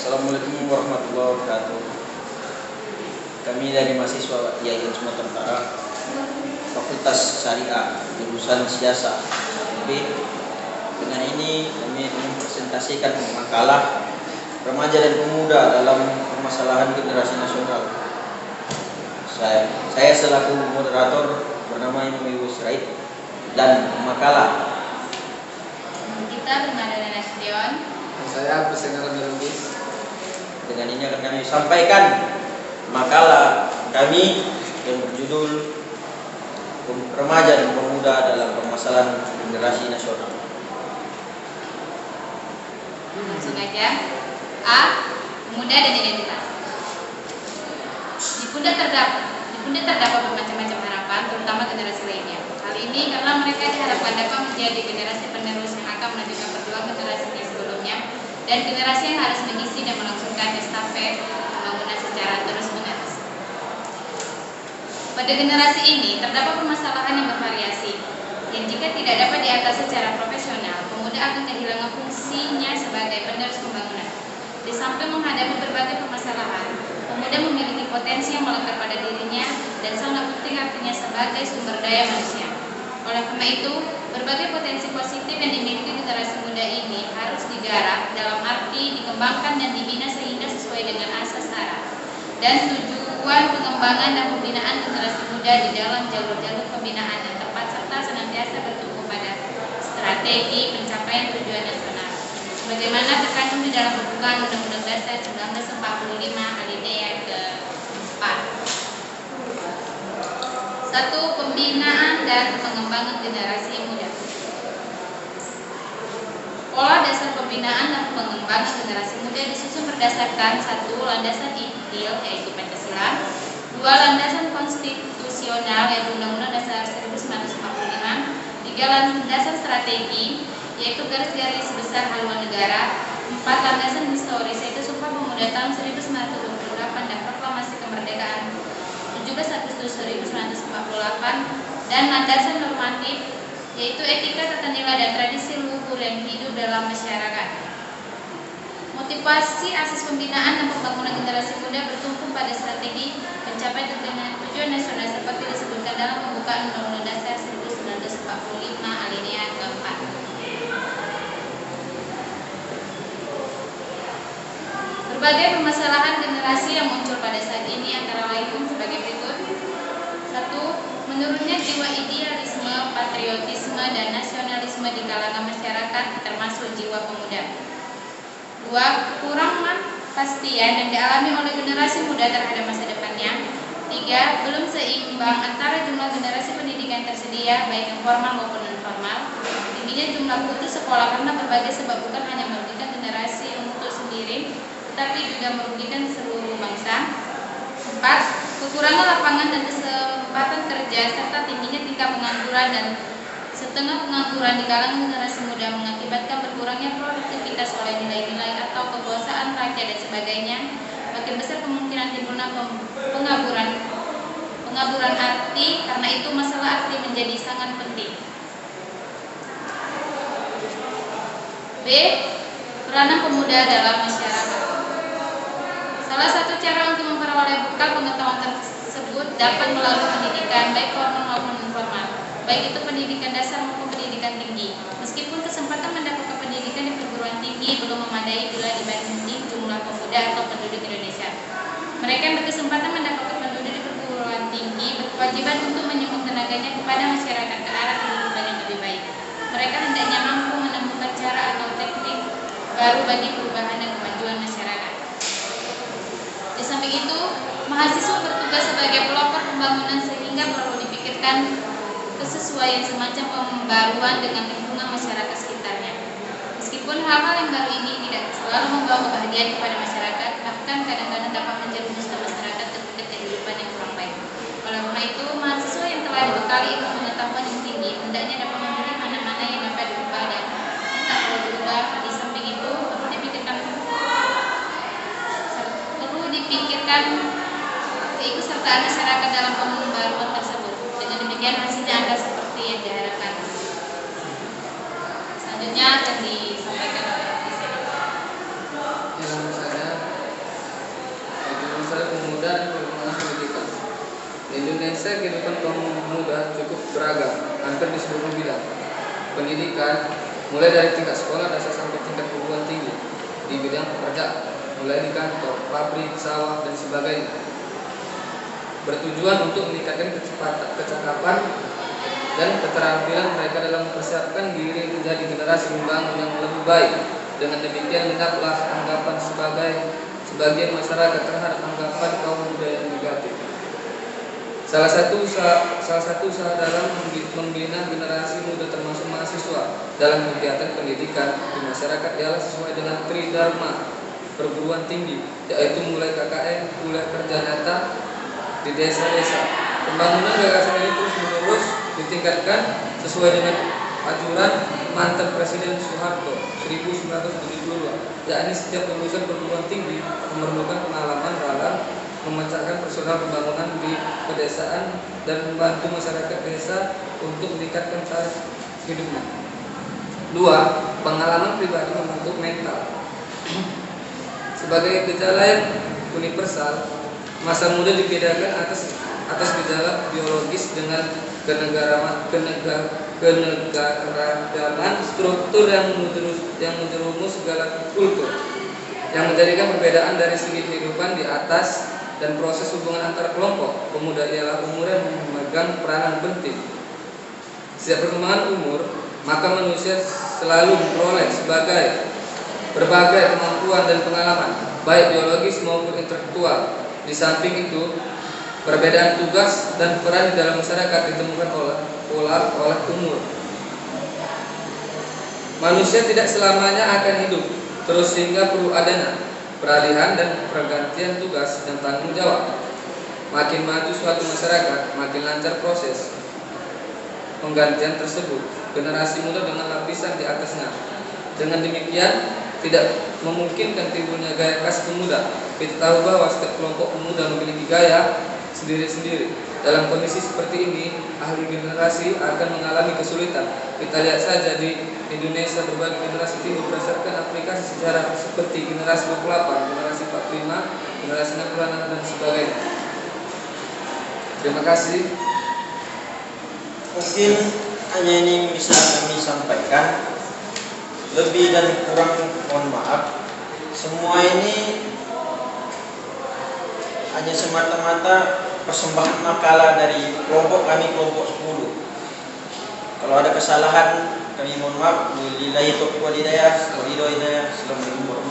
Assalamualaikum warahmatullahi wabarakatuh. Kami dari mahasiswa IAIN Sumatera Utara, Fakultas Syariah, jurusan Siasa B. Dengan ini kami mempresentasikan makalah remaja dan pemuda dalam permasalahan generasi nasional. Saya selaku moderator bernama Imam Ibu Sirait dan makalah. Kita Bernada Nasution. Dan saya Presenter Lubis. Dengan ini akan kami sampaikan makalah kami yang berjudul Remaja dan Pemuda dalam Permasalahan Generasi Nasional. Langsung aja. A. Pemuda dan identitas. Di pundak terdapat bermacam-macam harapan, terutama generasi lainnya. Hal ini karena mereka diharapkan dapat menjadi generasi penerus yang akan melanjutkan perjuangan generasi sebelumnya dan generasi yang harus mengisi dan melangsungkan estafet pembangunan secara terus-menerus. Pada generasi ini terdapat permasalahan yang bervariasi, yang jika tidak dapat diatasi secara profesional, pemuda akan kehilangan fungsinya sebagai penerus pembangunan. Di samping menghadapi berbagai permasalahan, pemuda memiliki potensi yang melekat pada dirinya dan sangat penting artinya sebagai sumber daya manusia. Oleh karena itu, berbagai potensi positif yang dimiliki generasi muda ini harus digarap dalam arti dikembangkan dan dibina sehingga sesuai dengan asas arah dan tujuan pengembangan dan pembinaan generasi muda di dalam jalur-jalur pembinaan yang tepat serta senantiasa bertumpu pada strategi pencapaian tujuan nasional sebagaimana terkandung di dalam pembukaan Undang-Undang Dasar 1945 alinea ke-4. 1. Pembinaan dan pengembangan generasi muda. Pola dasar pembinaan dan pengembangan generasi muda disusun berdasarkan 1. Landasan ideal yaitu Pancasila, 2. Landasan konstitusional yaitu Undang-Undang Dasar 1945, 3. Landasan strategi yaitu garis-garis besar haluan negara, 4. Landasan historis yaitu Sumpah Pemuda tahun 1928 dan Proklamasi Kemerdekaan 17 Agustus 1948 dan landasan normatif yaitu etika, tata nilai dan tradisi luhur yang hidup dalam masyarakat. Motivasi asas pembinaan dan pembangunan generasi muda bertumpu pada strategi pencapaian tujuan nasional seperti disebutkan dalam pembukaan Undang-Undang Dasar 1945 alinea ke-4. Berbagai permasalahan generasi yang muncul pada saat ini antara lain sebagai berikut. 1. Menurunnya jiwa idealisme, patriotisme, dan nasionalisme di kalangan masyarakat termasuk jiwa pemuda. 2. Kekurangan kepastian yang dialami oleh generasi muda terhadap masa depannya. 3. Belum seimbang antara jumlah generasi pendidikan tersedia baik yang formal maupun non formal. Tingginya jumlah putus sekolah karena berbagai sebab bukan hanya merugikan generasi untuk sendiri tetapi juga merugikan seluruh bangsa. 4. Kekurangan lapangan dan kesempatan kerja serta tingginya tingkat pengangguran dan setengah pengangguran di kalangan generasi muda mengakibatkan berkurangnya produktivitas oleh nilai-nilai atau kekuasaan rakyat dan sebagainya. Makin besar kemungkinan timbulnya pengaburan arti, karena itu masalah arti menjadi sangat penting. B. Peranan pemuda dalam masyarakat. Salah satu cara untuk memperoleh bekal pengetahuan tersebut dapat melalui pendidikan baik formal maupun informal, baik itu pendidikan dasar maupun pendidikan tinggi. Meskipun kesempatan mendapatkan pendidikan di perguruan tinggi belum memadai bila dibanding jumlah pemuda atau penduduk Indonesia, mereka yang berkesempatan mendapatkan penduduk di perguruan tinggi berkewajiban untuk menyumbang tenaganya kepada masyarakat ke arah kehidupan yang lebih baik. Mereka hendaknya mampu menemukan cara atau teknik baru bagi perubahan dan kemajuan masyarakat. Di samping itu, mahasiswa bertugas sebagai pelopor pembangunan sehingga perlu dipikirkan kesesuaian semacam pembaruan dengan lingkungan masyarakat sekitarnya. Meskipun hal-hal yang baru ini tidak selalu membawa kebahagiaan kepada masyarakat, bahkan kadang-kadang dapat menjerumuskan masyarakat ke kehidupan yang kurang baik. Oleh karena itu, mahasiswa yang telah dibekali ilmu pengetahuan yang tinggi hendaknya dapat memilih mana-mana yang dapat diubah dan tak perlu diubah. Di samping itu, perlu dipikirkan keikutsertaan masyarakat dalam pembaruan tersebut. Dengan demikian hasilnya akan seperti yang diharapkan. Selanjutnya akan disampaikan oleh Nama saya Indonesia kehidupan kaum muda cukup beragam, hampir di seluruh bidang pendidikan, mulai dari tingkat sekolah dasar sampai tingkat perguruan tinggi di bidang pekerjaan, mulai di kantor, pabrik, sawah, dan sebagainya, bertujuan untuk meningkatkan kecakapan dan keterampilan mereka dalam mempersiapkan diri menjadi generasi membangun yang lebih baik. Dengan demikian lenyaplah anggapan sebagian masyarakat terhadap anggapan kaum muda yang negatif. Salah satu usaha dalam membina generasi muda termasuk mahasiswa dalam kegiatan pendidikan di masyarakat ialah sesuai dengan tridharma perguruan tinggi, yaitu mulai KKN, kuliah kerja nyata di desa-desa. Pembangunan gagasan ini terus menerus ditingkatkan sesuai dengan anjuran mantan Presiden Soeharto 1972, yakni setiap lulusan perguruan tinggi memerlukan pengalaman dalam memecahkan persoalan pembangunan di pedesaan dan membantu masyarakat desa untuk meningkatkan taraf hidupnya. 2. Pengalaman pribadi membentuk mental. Sebagai gejala yang universal, masa muda dibedakan atas gejala biologis dengan kenegaraan struktur yang menjerumus segala kultur, yang menjadikan perbedaan dari segi kehidupan di atas dan proses hubungan antar kelompok pemuda ialah umur yang memegang peranan penting. Setiap perkembangan umur, maka manusia selalu memperoleh berbagai kemampuan dan pengalaman, baik biologis maupun intelektual. Di samping itu, perbedaan tugas dan peran di dalam masyarakat ditemukan oleh umur. Manusia tidak selamanya akan hidup terus, sehingga perlu adanya peralihan dan pergantian tugas dan tanggung jawab. Makin maju suatu masyarakat, makin lancar proses penggantian tersebut. Generasi muda dengan lapisan di atasnya. Dengan demikian, tidak memungkinkan timbulnya gaya khas pemuda. Kita tahu bahwa setiap kelompok pemuda memiliki gaya sendiri-sendiri. Dalam kondisi seperti ini, ahli generasi akan mengalami kesulitan. Kita lihat saja di Indonesia, berbagai generasi timbul berdasarkan aplikasi sejarah seperti generasi 28, generasi 45, generasi 66, dan sebagainya. Terima kasih. Mungkin hanya ini bisa kami sampaikan. Lebih dan kurang mohon maaf. Semua ini hanya semata-mata persembahan makalah dari kelompok kami, kelompok 10. Kalau ada kesalahan kami mohon maaf. Wabillahi taufiq wal hidayah. Assalamualaikum warahmatullahi wabarakatuh.